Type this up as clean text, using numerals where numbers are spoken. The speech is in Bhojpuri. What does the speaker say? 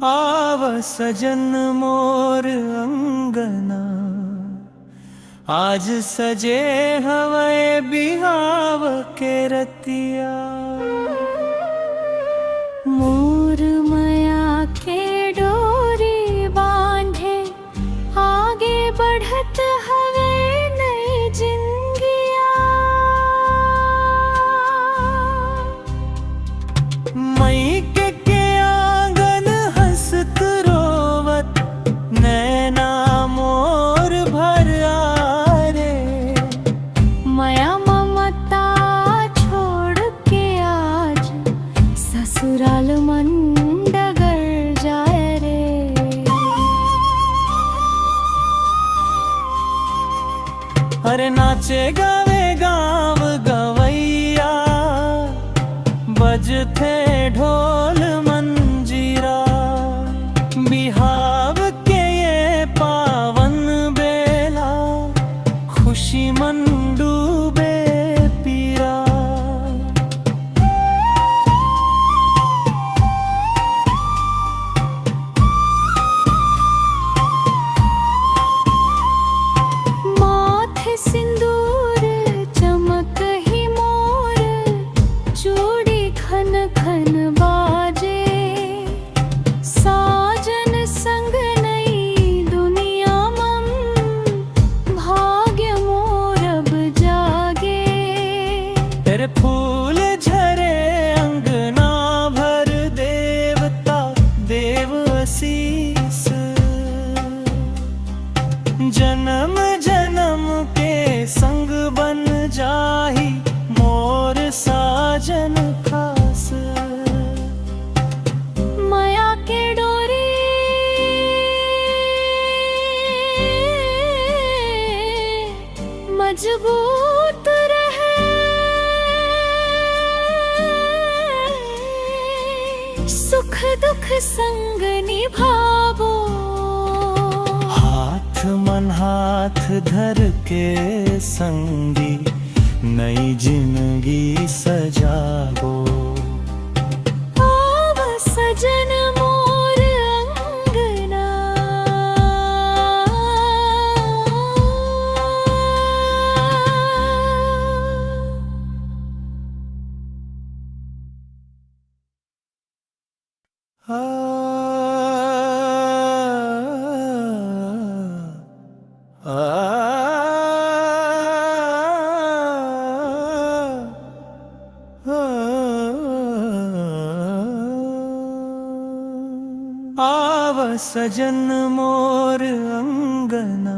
आव सजन मोर अंगना, आज सजे हवै बिहाव के रतिया। मोर माया के डोरी बांधे, आगे बढ़त हवे नई जिंदगिया। मई के आंगन हंसत रोवत, नैना मोर भर आरे। माया ममता छोड़ के आज ससुराल मन डगर जाए रे। अरे नाचे गावे गाँव गवैया, बजथे ढोल मंजीरा। बिहाव के ये पावन बेला, खुशी मन डूबे पीरा। माथे सिंदूर चमक ही मोर, चूड़ी खन खन बाजे। साजन संग नई दुनिया मम, भाग्य मोर अब जागे। तेरे फूल झरे अंगना भर, देवता देव आशीष। जन्म जन्म के संग बन जाही मोर साजन खास। माया के डोरी मजबूत रहे, सुख दुख संग निभावो। हाथ मन हाथ धर के संगी, नई जिंदगी सजाबो। आव सजन मोर अंगना, आव सजन मोर अंगना,